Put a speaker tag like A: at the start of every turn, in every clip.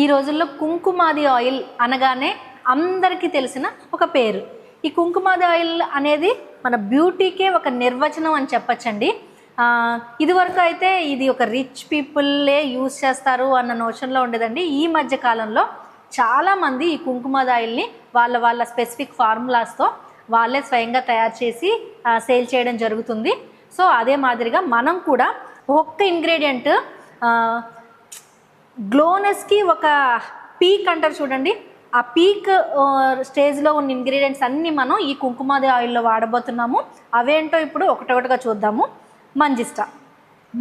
A: ఈ రోజుల్లో కుంకుమాది ఆయిల్ అనగానే అందరికీ తెలిసిన ఒక పేరు. ఈ కుంకుమాది ఆయిల్ అనేది మన బ్యూటీకే ఒక నిర్వచనం అని చెప్పచ్చండి. ఇదివరకు అయితే ఇది ఒక రిచ్ పీపుల్లే యూజ్ చేస్తారు అన్న నోషన్లో ఉండేదండి. ఈ మధ్య కాలంలో చాలామంది ఈ కుంకుమాది ఆయిల్ని వాళ్ళ స్పెసిఫిక్ ఫార్ములాస్తో వాళ్ళే స్వయంగా తయారు చేసి సేల్ చేయడం జరుగుతుంది. సో అదే మాదిరిగా మనం కూడా ఒక్క ఇంగ్రీడియంట్ గ్లోనెస్కి ఒక పీక్ అంటారు చూడండి, ఆ పీక్ స్టేజ్లో ఉన్న ఇంగ్రీడియంట్స్ అన్నీ మనం ఈ కుంకుమాది ఆయిల్లో వాడబోతున్నాము. అవేంటో ఇప్పుడు ఒకటొకటిగా చూద్దాము.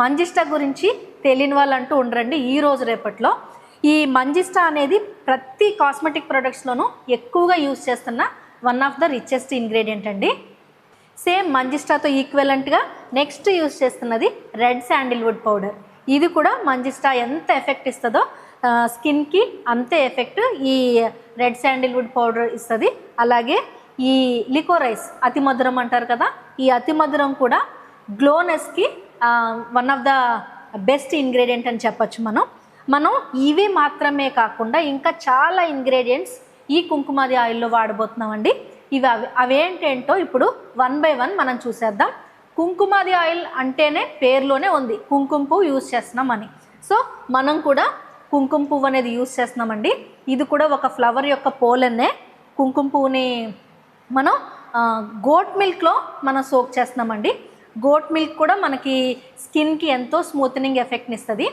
A: మంజిస్టా గురించి తెలియని వాళ్ళు అంటూ ఉండరండి ఈ రోజు రేపట్లో. ఈ మంజిస్టా అనేది ప్రతి కాస్మెటిక్ ప్రొడక్ట్స్లోనూ ఎక్కువగా యూజ్ చేస్తున్న one of the richest ingredient అండి. సేమ్ మంజిస్టాతో ఈక్వలెంట్గా నెక్స్ట్ యూజ్ చేస్తున్నది రెడ్ శాండిల్వుడ్ పౌడర్. ఇది కూడా మంజిస్టా ఎంత ఎఫెక్ట్ ఇస్తుందో స్కిన్కి అంతే ఎఫెక్ట్ ఈ రెడ్ శాండిల్వుడ్ పౌడర్ ఇస్తుంది. అలాగే ఈ లికోరైస్ అతి మధురం అంటారు కదా, ఈ అతి మధురం కూడా గ్లోనెస్కి one of the best ingredient అని చెప్పచ్చు. మనం ఇవి మాత్రమే కాకుండా ఇంకా చాలా ఇంగ్రీడియంట్స్ ఈ కుంకుమాది ఆయిల్లో వాడబోతున్నామండి. అవేంటేంటో ఇప్పుడు 1 by 1 మనం చూసేద్దాం. కుంకుమాది ఆయిల్ అంటేనే పేరులోనే ఉంది కుంకుమ పువ్వు యూజ్ చేస్తున్నామని. సో మనం కూడా కుంకుమ పువ్వు అనేది యూజ్ చేస్తున్నామండి. ఇది కూడా ఒక ఫ్లవర్ యొక్క పోలన్నే. కుంకుమ పువ్వుని మనం గోట్ మిల్క్లో మనం సోక్ చేస్తున్నామండి. గోట్ మిల్క్ కూడా మనకి స్కిన్కి ఎంతో స్మూత్నింగ్ ఎఫెక్ట్ని ఇస్తుంది.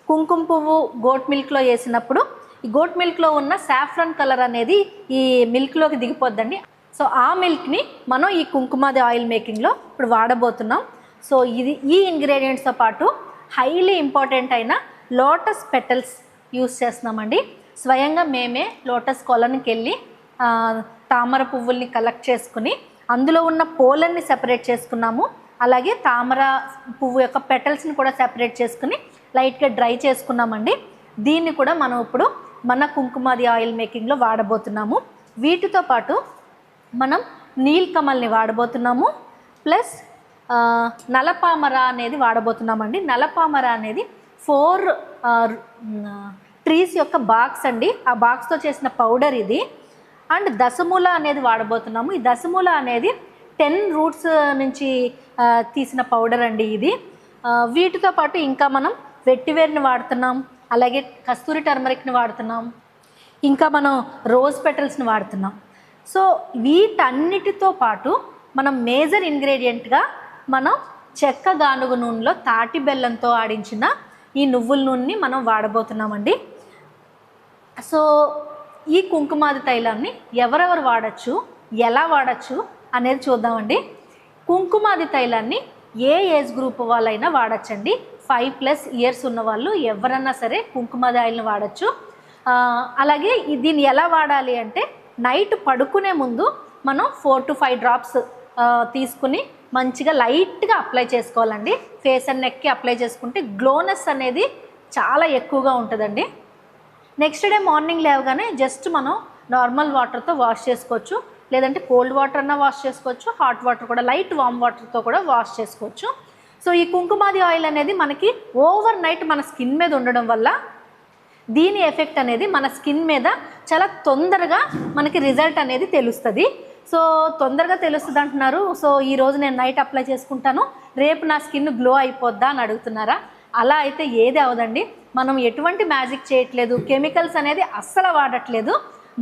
A: కుంకుమ పువ్వు గోట్ మిల్క్లో వేసినప్పుడు ఈ గోట్ మిల్క్లో ఉన్న సాఫ్రాన్ కలర్ అనేది ఈ మిల్క్లోకి దిగిపోద్దండి. సో ఆ మిల్క్ని మనం ఈ కుంకుమాది ఆయిల్ మేకింగ్లో ఇప్పుడు వాడబోతున్నాం. సో ఈ ఇంగ్రీడియంట్స్తో పాటు హైలీ ఇంపార్టెంట్ అయిన లోటస్ పెటల్స్ యూస్ చేస్తున్నామండి. స్వయంగా మేమే లోటస్ కొలనికి వెళ్ళి తామర పువ్వుల్ని కలెక్ట్ చేసుకుని అందులో ఉన్న పోలన్ని సెపరేట్ చేసుకున్నాము. అలాగే తామర పువ్వు యొక్క పెటల్స్ని కూడా సెపరేట్ చేసుకుని లైట్గా డ్రై చేసుకున్నామండి. దీన్ని కూడా మనం ఇప్పుడు మన కుంకుమాది ఆయిల్ మేకింగ్లో వాడబోతున్నాము. వీటితో పాటు మనం నీల్కమల్ని వాడబోతున్నాము. ప్లస్ నలపామర అనేది వాడబోతున్నామండి. నలపామర అనేది 4 ట్రీస్ యొక్క బాక్స్ అండి. ఆ బాక్స్తో చేసిన పౌడర్ ఇది. అండ్ దశమూల అనేది వాడబోతున్నాము. ఈ దశమూల అనేది 10 రూట్స్ నుంచి తీసిన పౌడర్ అండి ఇది. వీటితో పాటు ఇంకా మనం వెట్టివేర్ని వాడుతున్నాం, అలాగే కస్తూరి టర్మరిక్ని వాడుతున్నాం, ఇంకా మనం రోజ్ పెటల్స్ని వాడుతున్నాం. సో వీటన్నిటితో పాటు మనం మేజర్ ఇంగ్రీడియంట్గా మనం చెక్క గానుగ నూనెలో తాటి బెల్లంతో ఆడించిన ఈ నువ్వుల నూనెని మనం వాడబోతున్నామండి. సో ఈ కుంకుమాది తైలాన్ని ఎవరెవరు వాడచ్చు, ఎలా వాడచ్చు అనేది చూద్దామండి. కుంకుమాది తైలాన్ని ఏ ఏజ్ గ్రూప్ వాళ్ళైనా వాడచ్చండి. 5+ ఇయర్స్ ఉన్న వాళ్ళు ఎవరన్నా సరే కుంకుమాది ఆయిల్ని వాడచ్చు. అలాగే దీన్ని ఎలా వాడాలి అంటే నైట్ పడుకునే ముందు మనం 4 to 5 డ్రాప్స్ తీసుకుని మంచిగా లైట్గా అప్లై చేసుకోవాలండి. ఫేస్ అండ్ నెక్కి అప్లై చేసుకుంటే గ్లోనెస్ అనేది చాలా ఎక్కువగా ఉంటుందండి. నెక్స్ట్ డే మార్నింగ్ లేవగానే జస్ట్ మనం నార్మల్ వాటర్తో వాష్ చేసుకోవచ్చు, లేదంటే కోల్డ్ వాటర్ అన్నా వాష్ చేసుకోవచ్చు, హాట్ వాటర్ కూడా లైట్ వామ్ వాటర్తో కూడా వాష్ చేసుకోవచ్చు. సో ఈ కుంకుమాది ఆయిల్ అనేది మనకి ఓవర్ నైట్ మన స్కిన్ మీద ఉండడం వల్ల దీని ఎఫెక్ట్ అనేది మన స్కిన్ మీద చాలా తొందరగా మనకి రిజల్ట్ అనేది తెలుస్తుంది. సో తొందరగా తెలుస్తుంది అంటున్నారు. సో ఈరోజు నేను నైట్ అప్లై చేసుకుంటాను, రేపు నా స్కిన్ గ్లో అయిపోద్దా అని అడుగుతున్నారా? అలా అయితే ఏది అవదండి. మనం ఎటువంటి మ్యాజిక్ చేయట్లేదు, కెమికల్స్ అనేది అస్సలు వాడట్లేదు.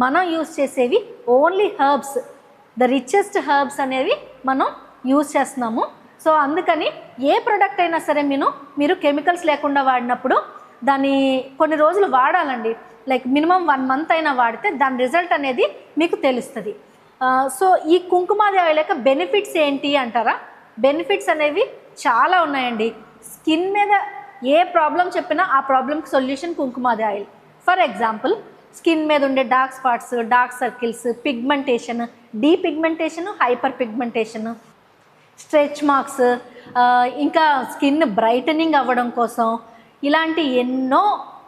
A: మనం యూజ్ చేసేవి only herbs, the richest herbs అనేవి మనం యూజ్ చేస్తున్నాము. సో అందుకని ఏ ప్రోడక్ట్ అయినా సరే మీరు కెమికల్స్ లేకుండా వాడినప్పుడు దాన్ని కొన్ని రోజులు వాడాలండి. లైక్ మినిమం 1 month అయినా వాడితే దాని రిజల్ట్ అనేది మీకు తెలుస్తుంది. సో ఈ కుంకుమాది ఆయిల్ యొక్క బెనిఫిట్స్ ఏంటి అంటారా? బెనిఫిట్స్ అనేవి చాలా ఉన్నాయండి. స్కిన్ మీద ఏ ప్రాబ్లం చెప్పినా ఆ ప్రాబ్లంకి solution Kumkumadi oil. For example skin మీద ఉండే dark spots, dark circles, pigmentation, depigmentation, hyper pigmentation, stretch marks, ఇంకా స్కిన్ బ్రైటనింగ్ అవ్వడం కోసం ఇలాంటి ఎన్నో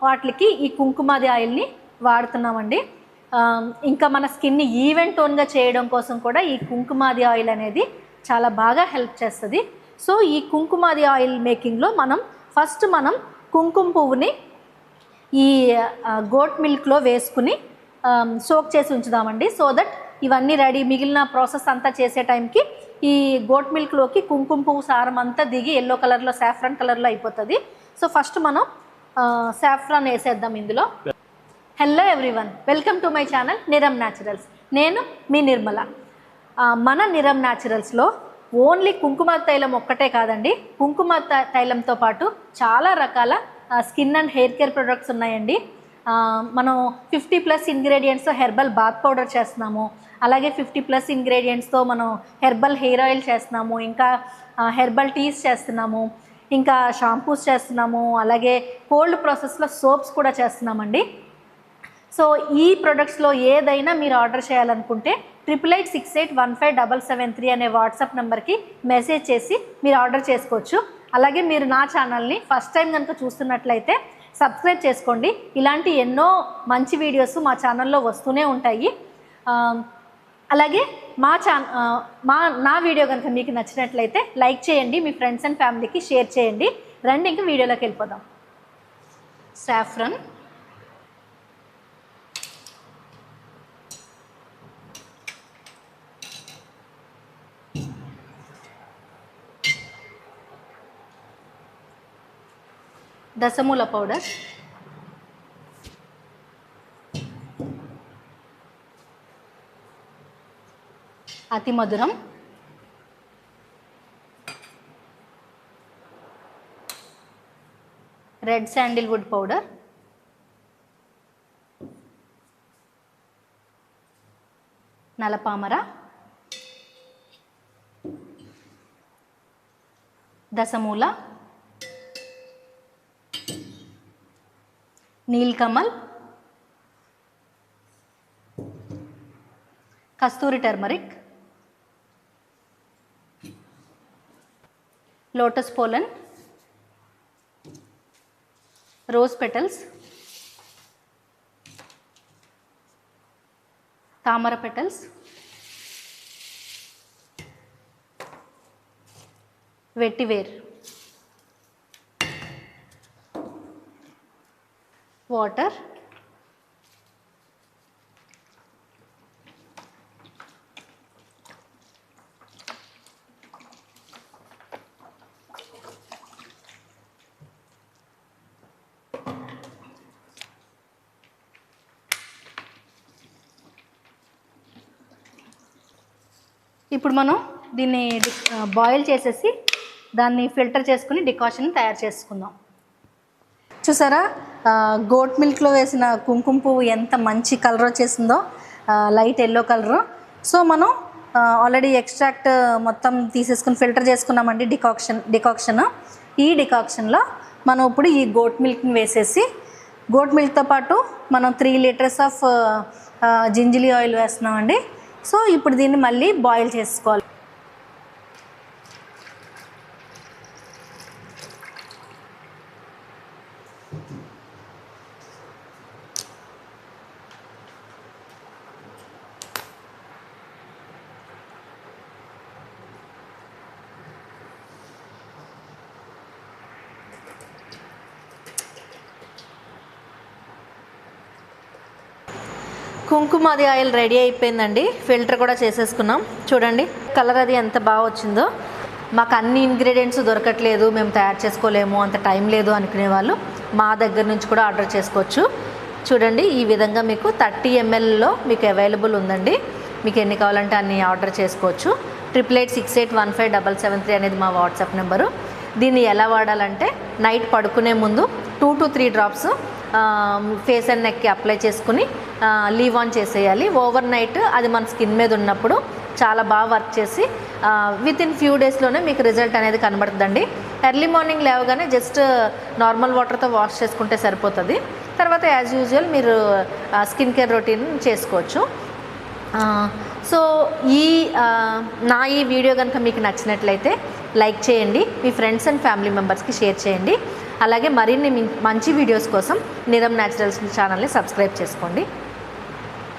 A: వాటికి ఈ కుంకుమాది ఆయిల్ని వాడుతున్నామండి. ఇంకా మన స్కిన్ని ఈవెన్ టోన్గా చేయడం కోసం కూడా ఈ కుంకుమాది ఆయిల్ అనేది చాలా బాగా హెల్ప్ చేస్తుంది. సో ఈ కుంకుమాది ఆయిల్ మేకింగ్లో మనం ఫస్ట్ కుంకుమ పువ్వుని ఈ గోట్ మిల్క్లో వేసుకుని సోక్ చేసి ఉంచుదామండి. సో దట్ ఇవన్నీ రెడీ, మిగిలిన ప్రాసెస్ అంతా చేసే టైంకి ఈ గోట్ మిల్క్లోకి కుంకుమ పువ్వు సారం అంతా దిగి ఎల్లో కలర్లో, సాఫ్రాన్ కలర్లో అయిపోతుంది. సో ఫస్ట్ మనం సాఫ్రాన్ వేసేద్దాం ఇందులో. Hello everyone, welcome to my channel Niram naturals. నేను మీ నిర్మల. మన నిరమ్ న్యాచురల్స్లో ఓన్లీ కుంకుమ తైలం ఒక్కటే కాదండి, కుంకుమ తైలంతో పాటు చాలా రకాల skin and hair care products ఉన్నాయండి. మనం 50+ ఇంగ్రీడియంట్స్తో హెర్బల్ బాత్ పౌడర్ చేస్తున్నాము. అలాగే 50+ ఇంగ్రీడియంట్స్తో మనం హెర్బల్ హెయిర్ ఆయిల్ చేస్తున్నాము, ఇంకా హెర్బల్ టీస్ చేస్తున్నాము, ఇంకా షాంపూస్ చేస్తున్నాము, అలాగే కోల్డ్ ప్రాసెస్లో సోప్స్ కూడా చేస్తున్నామండి. సో ఈ ప్రొడక్ట్స్లో ఏదైనా మీరు ఆర్డర్ చేయాలనుకుంటే 8886815773 అనే వాట్సాప్ నెంబర్కి మెసేజ్ చేసి మీరు ఆర్డర్ చేసుకోవచ్చు. అలాగే మీరు నా ఛానల్ని ఫస్ట్ టైం కనుక చూస్తున్నట్లయితే సబ్స్క్రైబ్ చేసుకోండి. ఇలాంటి ఎన్నో మంచి వీడియోస్ మా ఛానల్లో వస్తూనే ఉంటాయి. అలాగే నా వీడియో కనుక మీకు నచ్చినట్లయితే లైక్ చేయండి, మీ ఫ్రెండ్స్ అండ్ ఫ్యామిలీకి షేర్ చేయండి. రండి ఇంక వీడియోలోకి వెళ్ళిపోదాం. సాఫ్రన్, దశమూల పౌడర్, అతి మధురం, రెడ్ శాండిల్వుడ్ పౌడర్, నలపామర, దశమూల, నీల్కమల్, కస్తూరి turmeric, lotus pollen, rose petals, తామర పెటల్స్, వెట్టివేర్, వాటర్, ఇప్పుడు మనం దీన్ని బాయిల్ చేసేసి దాన్ని ఫిల్టర్ చేసుకుని డికాషన్ తయారు చేసుకుందాం. చూసారా, గోట్ మిల్క్లో వేసిన కుంకుమ పువ్వు ఎంత మంచి కలర్ వచ్చేసిందో, లైట్ ఎల్లో కలరు. సో మనం ఆల్రెడీ ఎక్స్ట్రాక్ట్ మొత్తం తీసేసుకుని ఫిల్టర్ చేసుకున్నామండి డికాక్షన్. ఈ డికాక్షన్లో మనం ఇప్పుడు ఈ గోట్ మిల్క్ని వేసేసి, గోట్ మిల్క్తో పాటు మనం 3 లీటర్స్ ఆఫ్ జింజిలీ ఆయిల్ వేస్తున్నామండి. సో ఇప్పుడు దీన్ని మళ్ళీ బాయిల్ చేసుకోవాలి. కుంకుమాది ఆయిల్ రెడీ అయిపోయిందండి, ఫిల్టర్ కూడా చేసేసుకున్నాం. చూడండి కలర్ అది ఎంత బాగా వచ్చిందో. మాకు అన్ని ఇంగ్రీడియంట్స్ దొరకట్లేదు, మేము తయారు చేసుకోలేము, అంత టైం లేదు అనుకునే వాళ్ళు మా దగ్గర నుంచి కూడా ఆర్డర్ చేసుకోవచ్చు. చూడండి ఈ విధంగా మీకు 30 mlలో మీకు అవైలబుల్ ఉందండి. మీకు ఎన్ని కావాలంటే అన్ని ఆర్డర్ చేసుకోవచ్చు. 8886815773 అనేది మా వాట్సాప్ నెంబరు. దీన్ని ఎలా వాడాలంటే నైట్ పడుకునే ముందు 2 to 3 డ్రాప్స్ ఫేస్ అండ్ నెక్కి అప్లై చేసుకుని లీవ్ ఆన్ చేసేయాలి. ఓవర్ నైట్ అది మన స్కిన్ మీద ఉన్నప్పుడు చాలా బాగా వర్క్ చేసి వితిన్ ఫ్యూ డేస్లోనే మీకు రిజల్ట్ అనేది కనబడుతుందండి. ఎర్లీ మార్నింగ్ లేవగానే జస్ట్ నార్మల్ వాటర్తో వాష్ చేసుకుంటే సరిపోతుంది. తర్వాత యాజ్ యూజువల్ మీరు స్కిన్ కేర్ రొటీన్ చేసుకోవచ్చు. సో నా ఈ వీడియో కనుక మీకు నచ్చినట్లయితే లైక్ చేయండి, మీ ఫ్రెండ్స్ అండ్ ఫ్యామిలీ మెంబర్స్కి షేర్ చేయండి. అలాగే మరిన్ని మంచి వీడియోస్ కోసం నిరమ్ న్యాచురల్స్ ఛానల్ని సబ్స్క్రైబ్ చేసుకోండి.